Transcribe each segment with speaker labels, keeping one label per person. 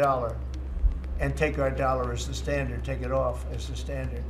Speaker 1: dollar and take our dollar as the standard, take it off as the standard.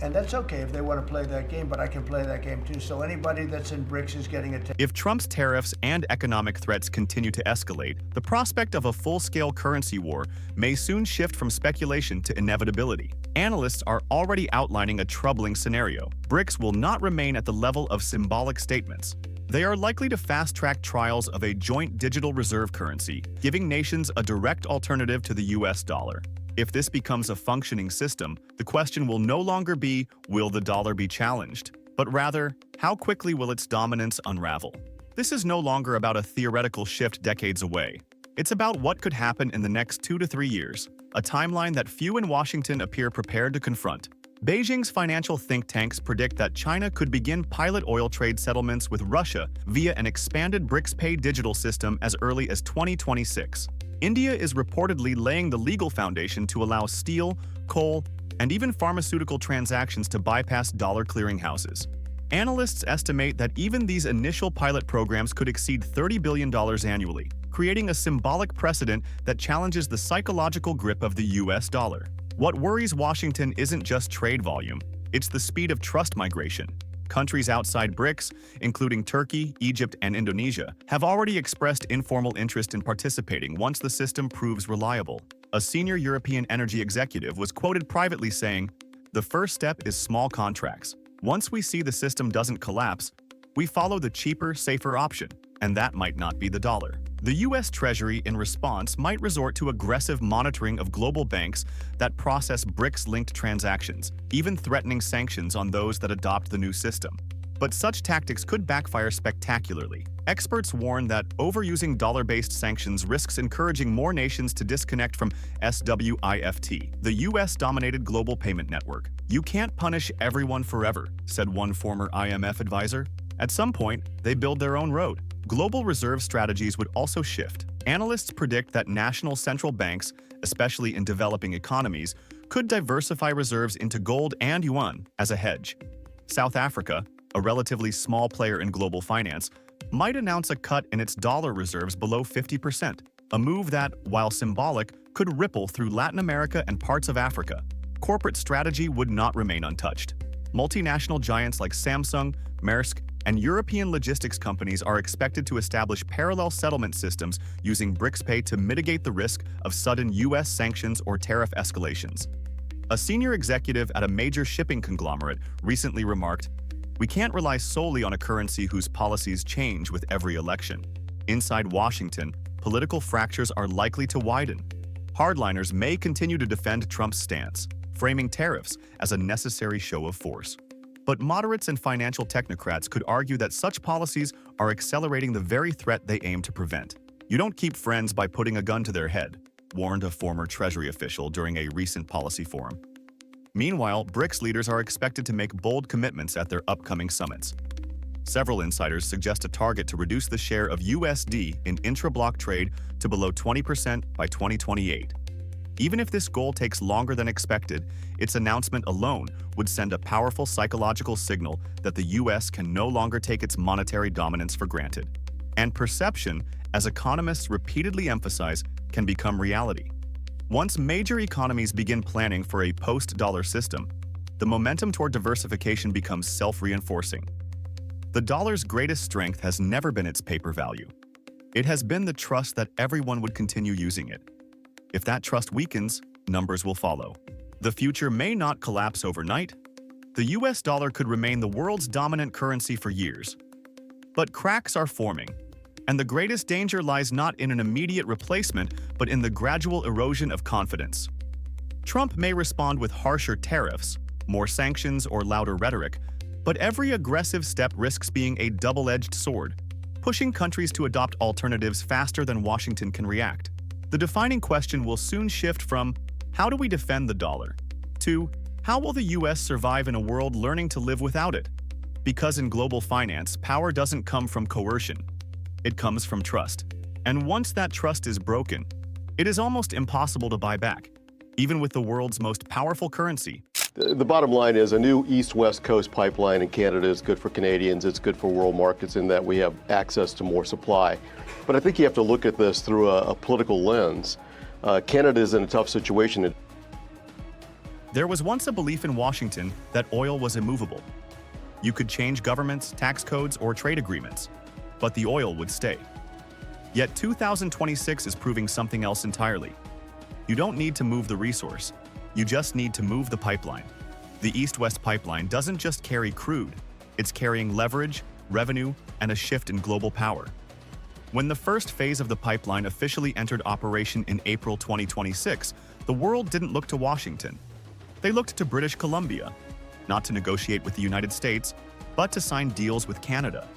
Speaker 1: And that's okay if they want to play that game, but I can play that game too. So anybody that's in BRICS is getting a
Speaker 2: If Trump's tariffs and economic threats continue to escalate, the prospect of a full-scale currency war may soon shift from speculation to inevitability. Analysts are already outlining a troubling scenario. BRICS will not remain at the level of symbolic statements. They are likely to fast-track trials of a joint digital reserve currency, giving nations a direct alternative to the US dollar. If this becomes a functioning system, the question will no longer be, will the dollar be challenged? But rather, how quickly will its dominance unravel? This is no longer about a theoretical shift decades away. It's about what could happen in the next 2 to 3 years, a timeline that few in Washington appear prepared to confront. Beijing's financial think tanks predict that China could begin pilot oil trade settlements with Russia via an expanded BRICS Pay digital system as early as 2026. India is reportedly laying the legal foundation to allow steel, coal, and even pharmaceutical transactions to bypass dollar clearinghouses. Analysts estimate that even these initial pilot programs could exceed $30 billion annually, creating a symbolic precedent that challenges the psychological grip of the US dollar. What worries Washington isn't just trade volume, it's the speed of trust migration. Countries outside BRICS, including Turkey, Egypt, and Indonesia, have already expressed informal interest in participating once the system proves reliable. A senior European energy executive was quoted privately saying, "The first step is small contracts. Once we see the system doesn't collapse, we follow the cheaper, safer option, and that might not be the dollar." The US Treasury, in response, might resort to aggressive monitoring of global banks that process BRICS-linked transactions, even threatening sanctions on those that adopt the new system. But such tactics could backfire spectacularly. Experts warn that overusing dollar-based sanctions risks encouraging more nations to disconnect from SWIFT, the US-dominated global payment network. "You can't punish everyone forever," said one former IMF advisor. At some point, they build their own road. Global reserve strategies would also shift. Analysts predict that national central banks, especially in developing economies, could diversify reserves into gold and yuan as a hedge. South Africa, a relatively small player in global finance, might announce a cut in its dollar reserves below 50%, a move that, while symbolic, could ripple through Latin America and parts of Africa. Corporate strategy would not remain untouched. Multinational giants like Samsung, Maersk, and European logistics companies are expected to establish parallel settlement systems using BRICS Pay to mitigate the risk of sudden US sanctions or tariff escalations. A senior executive at a major shipping conglomerate recently remarked, "We can't rely solely on a currency whose policies change with every election." Inside Washington, political fractures are likely to widen. Hardliners may continue to defend Trump's stance, framing tariffs as a necessary show of force. But moderates and financial technocrats could argue that such policies are accelerating the very threat they aim to prevent. "You don't keep friends by putting a gun to their head," warned a former Treasury official during a recent policy forum. Meanwhile, BRICS leaders are expected to make bold commitments at their upcoming summits. Several insiders suggest a target to reduce the share of USD in intra-block trade to below 20% by 2028. Even if this goal takes longer than expected, its announcement alone would send a powerful psychological signal that the US can no longer take its monetary dominance for granted. And perception, as economists repeatedly emphasize, can become reality. Once major economies begin planning for a post-dollar system, the momentum toward diversification becomes self-reinforcing. The dollar's greatest strength has never been its paper value. It has been the trust that everyone would continue using it. If that trust weakens, numbers will follow. The future may not collapse overnight. The US dollar could remain the world's dominant currency for years. But cracks are forming, and the greatest danger lies not in an immediate replacement, but in the gradual erosion of confidence. Trump may respond with harsher tariffs, more sanctions, or louder rhetoric, but every aggressive step risks being a double-edged sword, pushing countries to adopt alternatives faster than Washington can react. The defining question will soon shift from, how do we defend the dollar, to, how will the US survive in a world learning to live without it? Because in global finance, power doesn't come from coercion. It comes from trust. And once that trust is broken, it is almost impossible to buy back, even with the world's most powerful currency.
Speaker 3: The bottom line is a new east-west coast pipeline in Canada is good for Canadians, it's good for world markets in that we have access to more supply. But I think you have to look at this through a political lens. Canada is in a tough situation.
Speaker 2: There was once a belief in Washington that oil was immovable. You could change governments, tax codes, or trade agreements, but the oil would stay. Yet 2026 is proving something else entirely. You don't need to move the resource. You just need to move the pipeline. The East-West pipeline doesn't just carry crude. It's carrying leverage, revenue, and a shift in global power. When the first phase of the pipeline officially entered operation in April 2026, the world didn't look to Washington. They looked to British Columbia, not to negotiate with the United States, but to sign deals with Canada.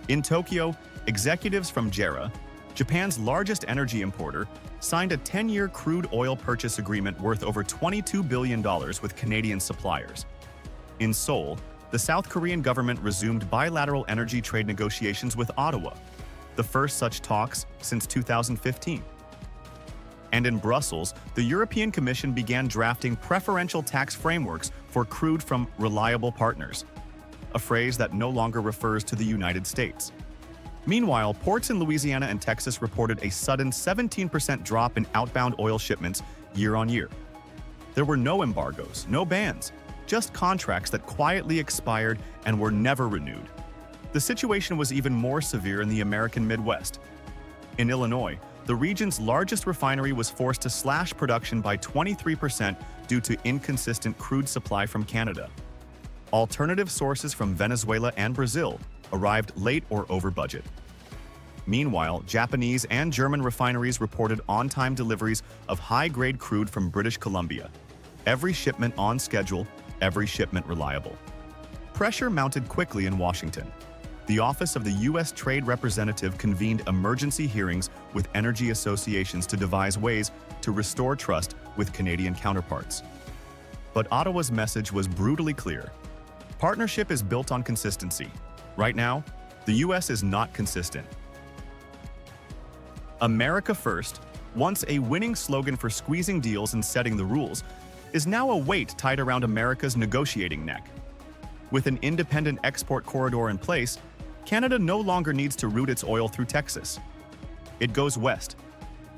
Speaker 2: In Tokyo, executives from JERA, Japan's largest energy importer, signed a 10-year crude oil purchase agreement worth over $22 billion with Canadian suppliers. In Seoul, the South Korean government resumed bilateral energy trade negotiations with Ottawa, the first such talks since 2015. And in Brussels, the European Commission began drafting preferential tax frameworks for crude from reliable partners, a phrase that no longer refers to the United States. Meanwhile, ports in Louisiana and Texas reported a sudden 17% drop in outbound oil shipments year on year. There were no embargoes, no bans, just contracts that quietly expired and were never renewed. The situation was even more severe in the American Midwest. In Illinois, the region's largest refinery was forced to slash production by 23% due to inconsistent crude supply from Canada. Alternative sources from Venezuela and Brazil arrived late or over budget. Meanwhile, Japanese and German refineries reported on-time deliveries of high-grade crude from British Columbia. Every shipment on schedule, every shipment reliable. Pressure mounted quickly in Washington. The Office of the U.S. Trade Representative convened emergency hearings with energy associations to devise ways to restore trust with Canadian counterparts. But Ottawa's message was brutally clear. Partnership is built on consistency. Right now, the U.S. is not consistent. America First, once a winning slogan for squeezing deals and setting the rules, is now a weight tied around America's negotiating neck. With an independent export corridor in place, Canada no longer needs to route its oil through Texas. It goes west,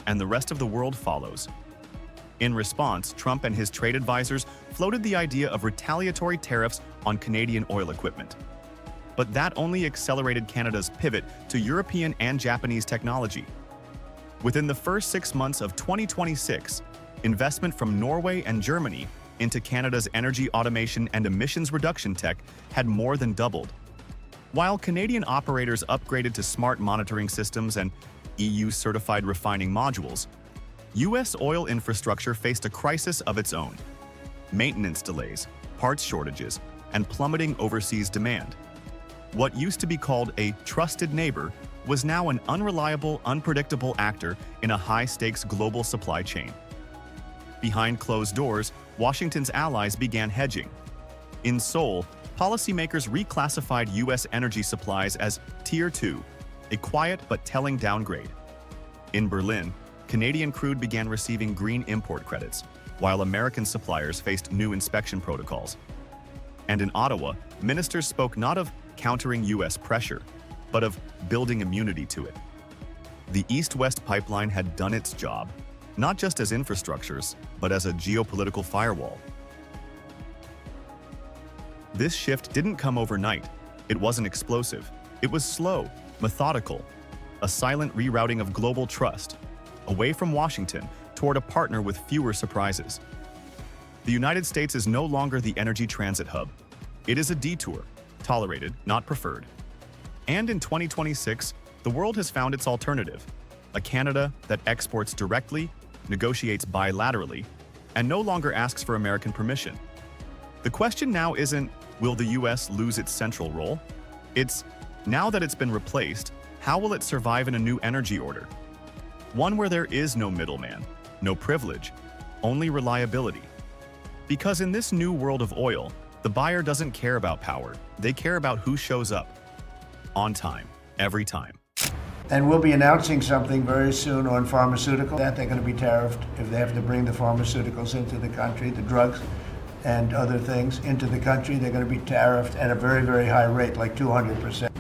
Speaker 2: and the rest of the world follows. In response, Trump and his trade advisors floated the idea of retaliatory tariffs on Canadian oil equipment. But that only accelerated Canada's pivot to European and Japanese technology. Within the first 6 months of 2026, investment from Norway and Germany into Canada's energy automation and emissions reduction tech had more than doubled. While Canadian operators upgraded to smart monitoring systems and EU-certified refining modules, U.S. oil infrastructure faced a crisis of its own. Maintenance delays, parts shortages, and plummeting overseas demand. What used to be called a trusted neighbor was now an unreliable, unpredictable actor in a high-stakes global supply chain. Behind closed doors, Washington's allies began hedging. In Seoul, policymakers reclassified U.S. energy supplies as Tier 2, a quiet but telling downgrade. In Berlin, Canadian crude began receiving green import credits, while American suppliers faced new inspection protocols. And in Ottawa, ministers spoke not of countering U.S. pressure, but of building immunity to it. The East-West pipeline had done its job, not just as infrastructures, but as a geopolitical firewall. This shift didn't come overnight. It wasn't explosive. It was slow, methodical, a silent rerouting of global trust, away from Washington toward a partner with fewer surprises. The United States is no longer the energy transit hub. It is a detour, tolerated, not preferred. And in 2026, the world has found its alternative, a Canada that exports directly, negotiates bilaterally, and no longer asks for American permission. The question now isn't, will the U.S. lose its central role? It's, now that it's been replaced, how will it survive in a new energy order? One where there is no middleman, no privilege, only reliability. Because in this new world of oil, the buyer doesn't care about power, they care about who shows up. On time, every time.
Speaker 1: And we'll be announcing something very soon on pharmaceuticals that they're going to be tariffed if they have to bring the pharmaceuticals into the country, the drugs and other things into the country. They're going to be tariffed at a very, very high rate, like 200%.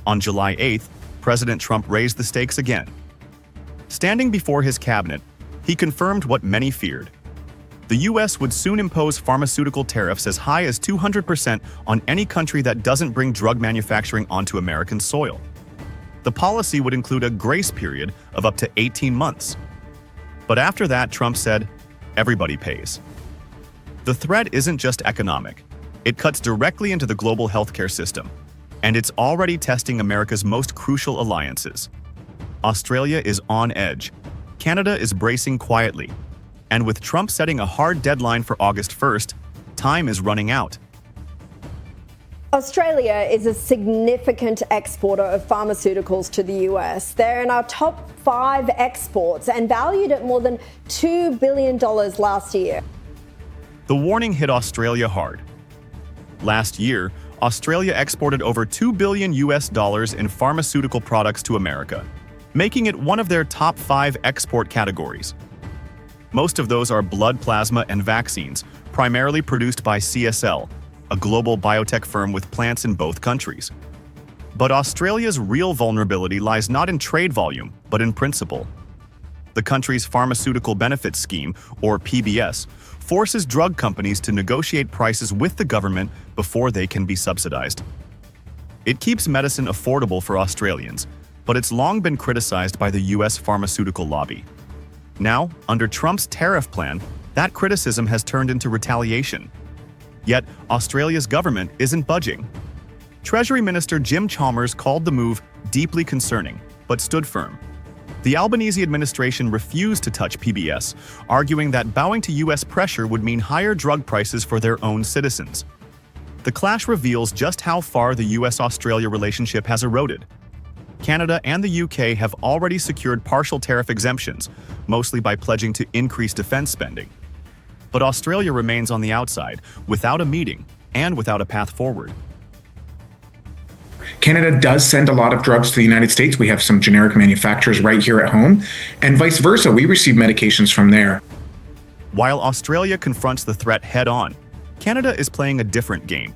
Speaker 2: On July 8th, President Trump raised the stakes again. Standing before his cabinet, he confirmed what many feared. The U.S. would soon impose pharmaceutical tariffs as high as 200% on any country that doesn't bring drug manufacturing onto American soil. The policy would include a grace period of up to 18 months. But after that, Trump said, everybody pays. The threat isn't just economic. It cuts directly into the global healthcare system, and it's already testing America's most crucial alliances. Australia is on edge. Canada is bracing quietly. And with Trump setting a hard deadline for August 1st, time is running out.
Speaker 4: Australia is a significant exporter of pharmaceuticals to the US. They're in our top 5 exports and valued at more than $2 billion last year.
Speaker 2: The warning hit Australia hard. Last year, Australia exported over $2 billion in pharmaceutical products to America, making it one of their top 5 export categories. Most of those are blood plasma and vaccines, primarily produced by CSL, a global biotech firm with plants in both countries. But Australia's real vulnerability lies not in trade volume, but in principle. The country's Pharmaceutical Benefits Scheme, or PBS, forces drug companies to negotiate prices with the government before they can be subsidized. It keeps medicine affordable for Australians, but it's long been criticized by the US pharmaceutical lobby. Now, under Trump's tariff plan, that criticism has turned into retaliation. Yet, Australia's government isn't budging. Treasury Minister Jim Chalmers called the move deeply concerning, but stood firm. The Albanese administration refused to touch PBS, arguing that bowing to US pressure would mean higher drug prices for their own citizens. The clash reveals just how far the US-Australia relationship has eroded. Canada and the UK have already secured partial tariff exemptions, mostly by pledging to increase defense spending. But Australia remains on the outside, without a meeting and without a path forward.
Speaker 5: Canada does send a lot of drugs to the United States. We have some generic manufacturers right here at home, and vice versa. We receive medications from there.
Speaker 2: While Australia confronts the threat head-on, Canada is playing a different game.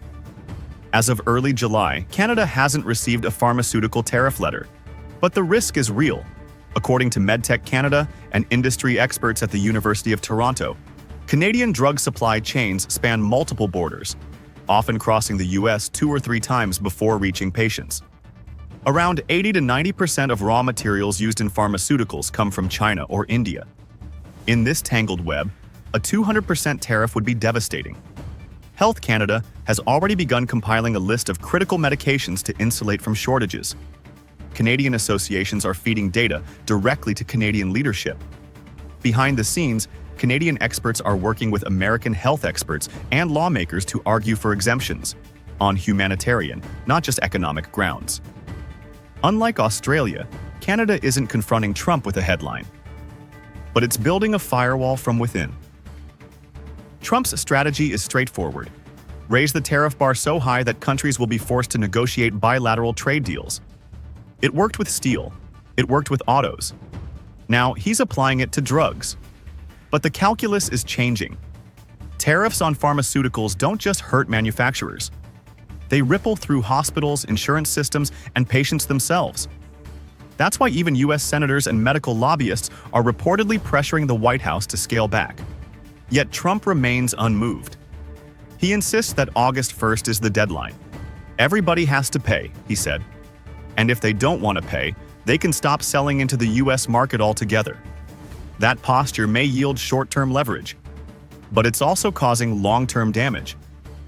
Speaker 2: As of early July, Canada hasn't received a pharmaceutical tariff letter. But the risk is real. According to MedTech Canada and industry experts at the University of Toronto, Canadian drug supply chains span multiple borders, often crossing the US 2 or 3 times before reaching patients. Around 80 to 90% of raw materials used in pharmaceuticals come from China or India. In this tangled web, a 200% tariff would be devastating. Health Canada has already begun compiling a list of critical medications to insulate from shortages. Canadian associations are feeding data directly to Canadian leadership. Behind the scenes, Canadian experts are working with American health experts and lawmakers to argue for exemptions on humanitarian, not just economic grounds. Unlike Australia, Canada isn't confronting Trump with a headline, but it's building a firewall from within. Trump's strategy is straightforward. Raise the tariff bar so high that countries will be forced to negotiate bilateral trade deals. It worked with steel. It worked with autos. Now he's applying it to drugs. But the calculus is changing. Tariffs on pharmaceuticals don't just hurt manufacturers. They ripple through hospitals, insurance systems, and patients themselves. That's why even US senators and medical lobbyists are reportedly pressuring the White House to scale back. Yet Trump remains unmoved. He insists that August 1st is the deadline. Everybody has to pay, he said. And if they don't want to pay, they can stop selling into the US market altogether. That posture may yield short-term leverage, but it's also causing long-term damage,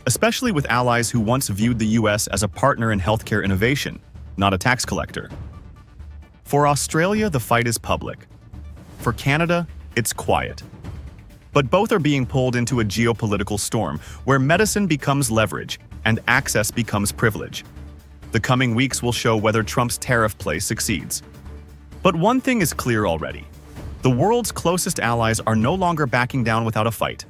Speaker 2: especially with allies who once viewed the US as a partner in healthcare innovation, not a tax collector. For Australia, the fight is public. For Canada, it's quiet. But both are being pulled into a geopolitical storm where medicine becomes leverage and access becomes privilege. The coming weeks will show whether Trump's tariff play succeeds. But one thing is clear already. The world's closest allies are no longer backing down without a fight.